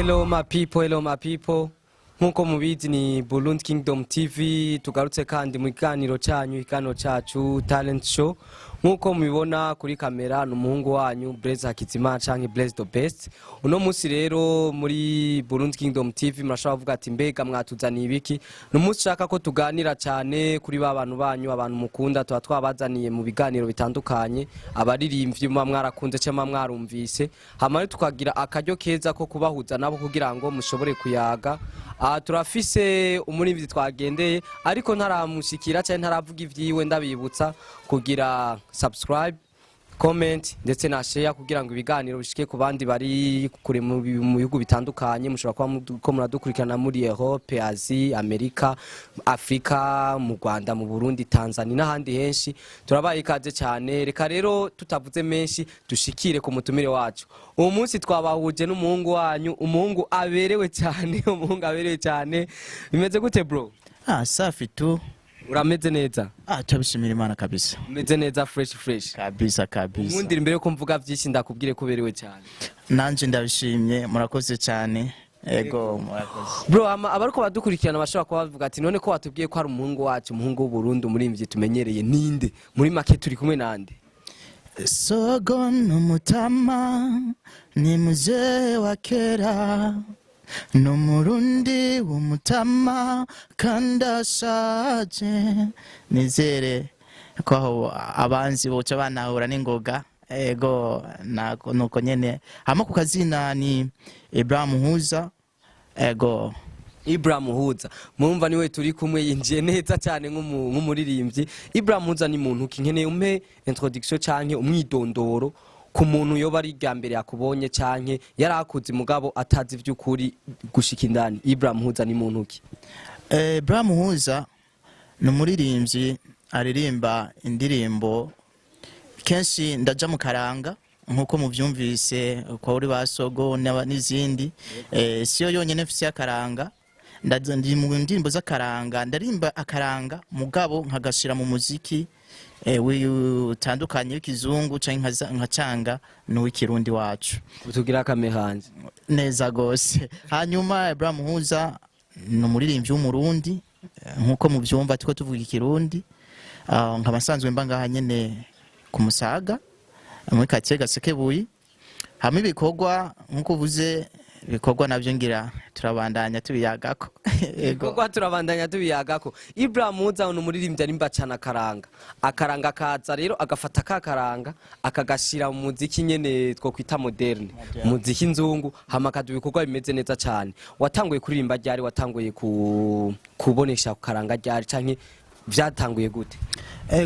Hello my people. Nkuko mubizi ni Burundi Kingdom TV, tugarutse kandi mu kiganiro cyanyu ikano cyacu talent show. Nkuko mubibona kuri kamera n'umuhungu wanyu Blaise Hakizimana canke Blaise the best. Uno musi rero muri Burundi Kingdom TV murashobora kuvuga ati mbega mwatuzaniye ibiki? N'umunsi shaka ko tuganira cyane kuri babantu banyu, abantu mukunda tuba twabazaniye mu biganiro bitandukanye, abaririmbyi mwarakunze cyangwa mwarumvise. Hamwe tukagira akaryo keza ko kubahuza nabo kugira ngo mushobore kuyaga. Turafise umurivyi twagendeye ariko ntaramushikira cyane ntaravuga ivyiwe ndabibutsa kugira subscribe, comment ndetse na share kugira ngo ibiganiro bishike ku bandi bari kure mu bihugu bitandukanye. Mushobora kuba muradukurikirana muri Europe, Asia, Amerika, Afrika, mu Rwanda, mu Burundi, Tanzania n'ahandi henshi. Turabaye ikaze cyane. Reka rero tutavuze menshi dushikire ku mutumire wacu. Uwo munsi twabahuje n'umuhungu wanyu, umuhungu aberewe cyane, bimeze gute bro? Safi tu. Urameze neza? Turabishimira Imana kabisa. Umeze neza fresh. Kabisa. Umundira imbere ko mvuga byinshi ndakubwire ko berewe cyane. Nanje ndabishimye, murakoze cyane. Ego murakoze. Bro, abariko badukurikirana bashobora kuba bavuga ati none ko watubwiye ko ari umuhungu wacu, umuhungu w'u Burundi umurivyi tumenyereye ninde? Muri make turi kumwe nande? Sogo n'umutama ni muzee wa kera, n'umurundi w'umutama kandashaje. Nizere ko aho abanzi boca banahura n'ingoga. Ego nuko nyene hama ku kazina ni Ibrahim Huza. Ego Ibrahim Huza, mumva niwe turi kumwe, yinjiye neza cyane nk'umuririmbyi. Ibrahim Huza ni muntu kinkeneye umpe introduction canke umwidondoro ku muntu yoba ari gambere yakubonye canke yarakuze mugabo atazi vy'ukuri gushika indani. Ibrahim Huza ni muntu ki? Ibrahim Huza ni umuririmbyi aririmba indirimbo kenshi ndaja mu karanga nkuko muvyumvise ko uri basogo n'izindi. Siyo yonyene mfise akaranga, ndi mu ndirimbo z'akaranga, ndarimba akaranga mugabo nkagashira mu muziki utandukanye w'ikizungu canke nkacanga n'uw'ikirundi wacu. Utugira kamehanje neza gose. Hanyuma Ibrahim Huza ni umuririmbyi w'umurundi nkuko muvyumva tuko tuvuga ikirundi. Nkabasanzwe mba ngaha nyene ku Musaga muri quartier Gasekebuye. Hamwe ibikorwa nkuko uvuze, ibikorwa navyo ngira turabandanya tubiyagako. Ibikorwa turabandanya tubiyagako. Ibrahim Huza ni umuririmbyi arimba cyane akaranga kaza rero agafata kakaranga akagashira mu muziki nyene two kwita moderne, muziki nzungu. Hama kadu ibikorwa bimeze neza cyane. Watanguye kuririmba ryari? Watanguye kubonesha karanga ryari canke vyatanguye gute?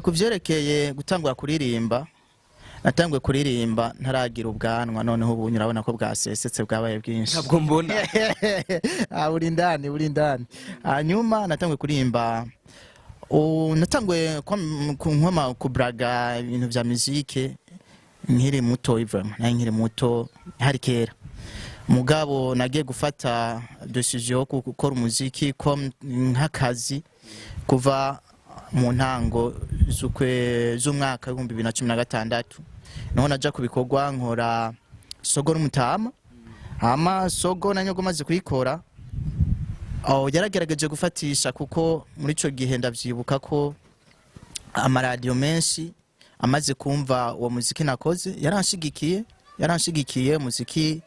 Kuvyerekeye gutangura kuririmba, natanguye kuririmba ntaragira ubwanwa, noneho ubu urabona ko bwasesetse bwabaye bwinshi. Ntabwo mbona. Uri indani. Hanyuma natanguye kuririmba, natanguye nkoma kubraga ibintu vya muzike nkiri muto. Nkiri muto hari kera, mugabo nagiye gufata decision yo gukora umuziki nk'akazi kuva mu ntango z'umwaka 2016. Naho naja kubikorwa nkora sogo n'umutama. Hama sogo nanyogo maze kuyikora yaragerageje gufatisha, kuko muri ico gihe ndavyibuka ko amaradio menshi amaze kumva uwo muziki nakoze yaranshigikiye muziki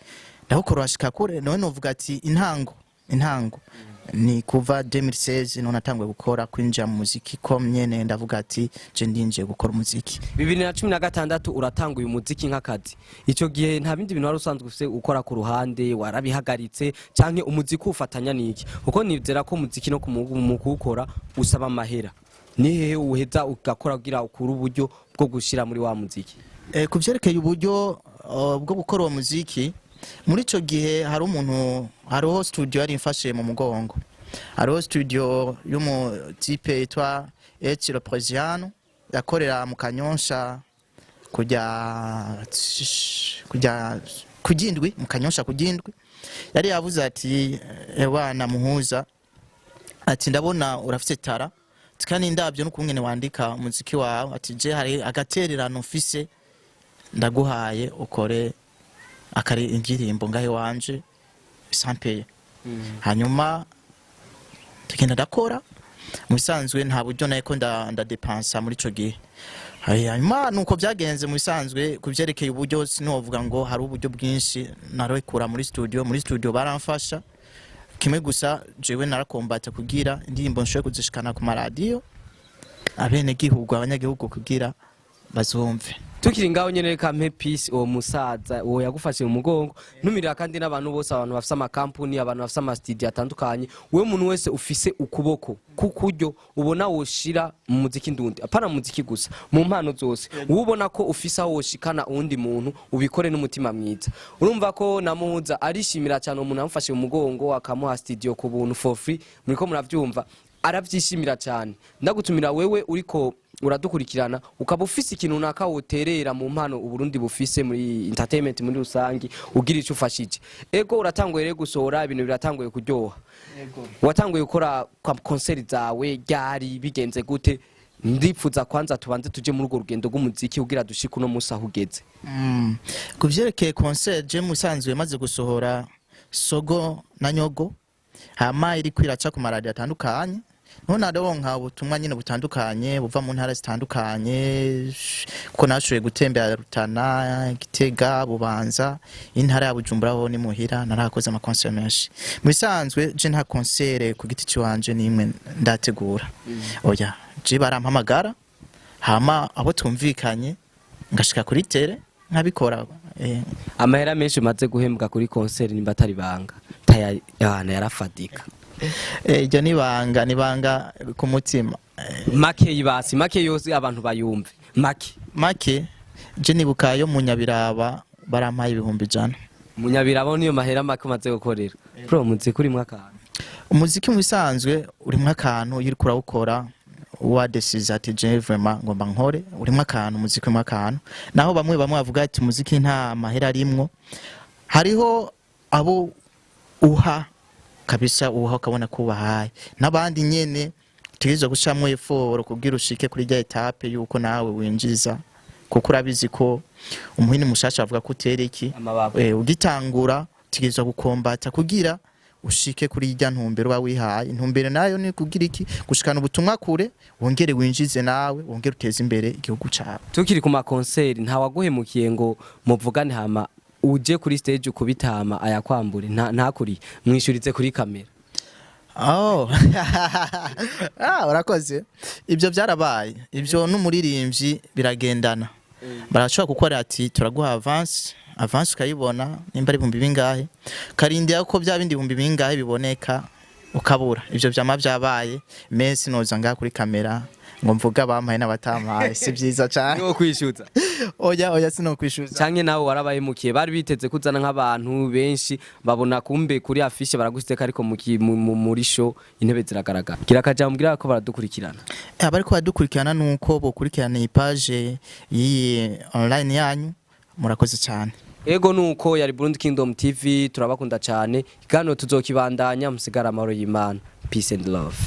ndawukora ashika kure. None novuga ati intango ni kuva 2016 none natangwe gukora kwinjira mu muziki nyene. Ndavuga ati je ndinje gukora umuziki 2016 uratanguye umuziki nk'akazi. Ico gihe nta bindi bintu wari usanzwe ufise ukora ku ruhande, warabihagaritse canke umuziki ufatanya niki? Kuko nizera ko umuziki no kumukukora usaba amahera. Ni hehe uheza ugakora kugira ukuru uburyo bwo gushira muri wa muziki? Kuvyerekeye uburyo bwo gukora uwo muziki, muri ico gihe hariho studio yari imfashe mu mugongo. Hariho studio y'umu type yitwa Le Presiano yakorera mu Kanyosha kujindwi mu Kanyosha kujindwi. Yari yavuze ati ewana Muhuza, ati ndabona urafite tara kandi ndabyo n'ukungene wandika umuziki wawe, ati je hari agatererano ufise ndaguhaye ukore akari indirimbo ngahe wanje sans payer hanyuma tugenda ndakora mu bisanzwe nta buryo nayo ko ndadepansa muri ico gihe hanyuma nuko byagenze mu bisanzwe kuvyerekeye uburyo sinovuga ngo hari uburyo bwinshi narokura muri studio baramfasha kimwe gusa jewe narakombata kugira indirimbo nshoye kuzishikana ku maradiyo abene gihugu abanyagihugu kugira bazumve tukiri ngaho nyene reka mpe peace uwo musaza uwo yagufashe mu mugongo ntumirira kandi n'abantu bose abantu bafise amakampuni abantu bafise amastudio atandukanye wewe umuntu wese ufise ukuboko kukuryo ubona woshira mu muziki ndundi apana mu muziki gusa mu mpano zose ubona ko ufise aho woshikana uwundi muntu ubikore n'umutima mwiza urumva ko namuhuza arishimira cyane umuntu amufashe mu mugongo akamuha studio ku buntu for free muriko muravyumva aravyishimira cyane ndagutumira wewe uriko uradukurikirana ukaba ufise ikintu naka woterera mu mpano uburundi bufise muri entertainment muri rusangi ugira ico ufashije ego uratanguye rero gusohora ibintu biratanguye kuryoha ego watanguye gukora concert zawe ryari bigenze gute ndipfuza kwanza tubanze tuje muri urwo rugendo rw'umuziki ugira dushika uno musa hugeze kuvyerekeye concert je musanzwe maze gusohora sogo na nyogo hama iri kwiraca ku maradi atandukanye none aronka ubutumwa nyine butandukanye buva mu ntara zitandukanye kuko nashoboye gutembera Rutana Gitega Bubanza intara ya Bujumbura ho ni muhira narakoze ama concert menshi musanzwe je nta concert ku giti ciwanje nimwe ndategura oya je barampamagara hama abo twumvikanye ngashika kuri tere nkabikora amahera menshi maze guhembwa kuri concert nimba atari banga tayana yarafadika ijya nibanga ku mutima make yibasi make yose abantu bayumve make je nibuka yo munyabiraba barampaye 100 munyabiraba niyo mahera make maze gukorera pro muziki uri mwakana umuziki mu bisanzwe uri mwakantu yiri kurawukora wa decise ati je vraiment ngomba nkore uri mwakantu umuziki mwakantu naho bamwe bavuga ati umuziki nta mahera arimwo hariho abo uha kabisa uha ukabona kubahaye nabandi nyene tugizwe gushamwe effort kugira ushike kuri rya etape yuko nawe winjiza kuko urabizi ko umuhini mushasha avuga ko utereki ugitangura tugizwe gukombata kugira ushike kuri rya ntumbero bawihaye intumbero nayo ni kugira iki gushikana ubutumwa kure wongere winjize nawe wongere uteze imbere igihugu cyawe tukiri ku ma concert nta waguhemukiye ngo muvugane hama uje kuri stage ukubitama ayakwambure ntakuri mwishurize kuri kamera urakoze ibyo byarabaye ibyo n'umuririmbyi biragendana barashobora gukora ati turaguha avance ukayibona nimba ari 1000 bingahe karindiye ko bya bindi 1000 bingahe biboneka ukabura ibyo byama byabaye mensi noza nga kuri kamera ngo mvuga bamaye n'abatamaye si byiza cyane no kwishuza oya sino kwishuza canke nawe warabahemukiye bari biteze kuzana nk'abantu benshi babona kumbe kuri afishe baragusiteka ariko muri show intebe ziragaragara gira kajambwira ko baradukurikirana abari ko badukurikirana nuko bokurikirana ipage yi online yanyu murakoze cyane ego nuko yari Burundi Kingdom TV turabakunda cyane ikano tuzokibandanya musigara amahoro y'Imana peace and love